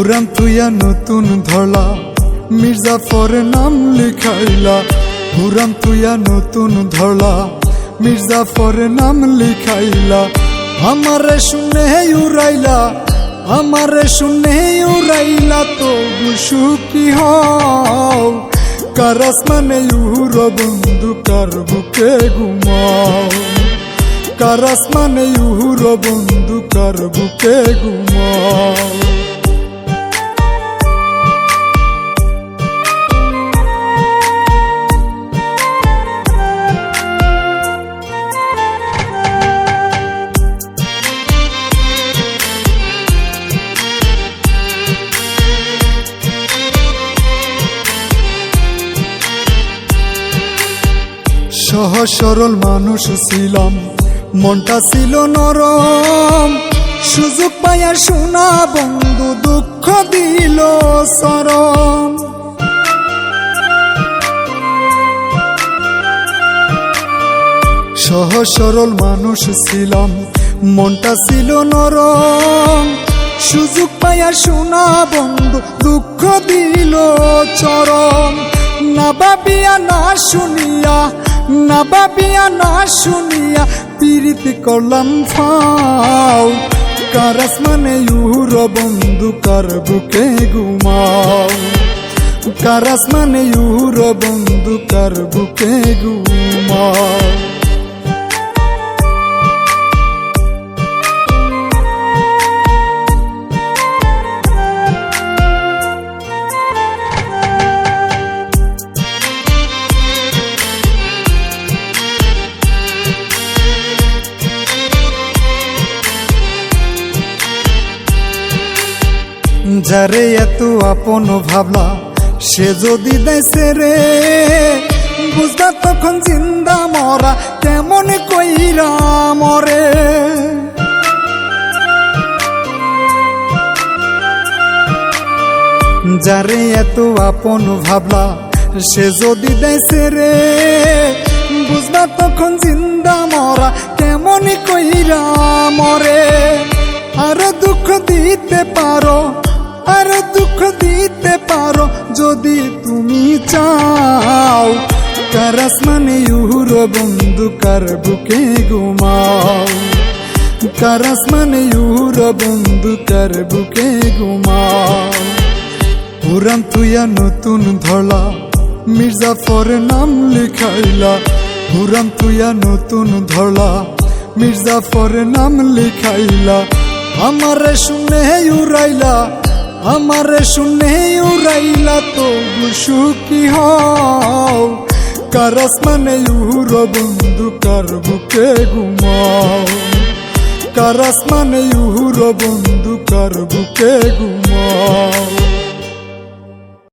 পুরান তুইয়া নতুন ধরলা, মির্জাফর নাম লিখাইলা। পুরান তুইয়া নতুন ধরলা, মির্জাফর নাম লিখাইলা। আমারে শুনে উড়াইলা, আমারে শুনে উড়াইলা, তবু সুখী হও। কার আসমানে উড়ো বন্ধু, কার বুকে ঘুমাও। কার আসমানে উড়ো বন্ধু, কার বুকে ঘুমাও। সহজ সরল মানুষ ছিলাম, মনটা ছিল নরম। সুযোগ পাইয়া শোনা বন্ধু, দুঃখ দিল চরম। সহজ সরল মানুষ ছিলাম, মনটা ছিল নরম। সুযোগ পাইয়া শোনা বন্ধু, দুঃখ দিল চরম। না ভাবিয়া না শুনিয়া, না ভাবিয়া না শুনিয়া, পীড়িতি করলাম ফাও। কার আসমানে উড়ো বন্ধু, কার বুকে ঘুমাও। কার আসমানে উড়ো বন্ধু, কার বুকে ঘুমাও। যারে এত আপন ভাবলা, সে যদি দেশে রে, বুঝবা তখন জিন্দা মরা কেমন কইরা মরে। যারে এত আপন ভাবলা, সে যদি দেশে রে, বুঝবা তখন জিন্দা মরা কেমন কইরা মরে। আরো দুঃখ দিতে পারো, আরো দুঃখ দিতে পারো, যদি তুমি চাও। কার আসমানে উড়ো বন্ধু, কার বুকে ঘুমাও। কার আসমানে উড়ো বন্ধু, কার বুকে ঘুমাও। পুরান তুইয়া নতুন ধরলা, মির্জাফর নাম লিখাইলা। পুরান তুইয়া নতুন ধরলা, মির্জাফর নাম লিখাইলা। আমারে শুনে উড়াইলা, আমারে শুনে উড়াইলা, তবু সুখী হও। কার আসমানে উড়ো বন্ধু, কার বুকে ঘুমাও। কার আসমানে উড়ো বন্ধু, কার বুকে ঘুমাও।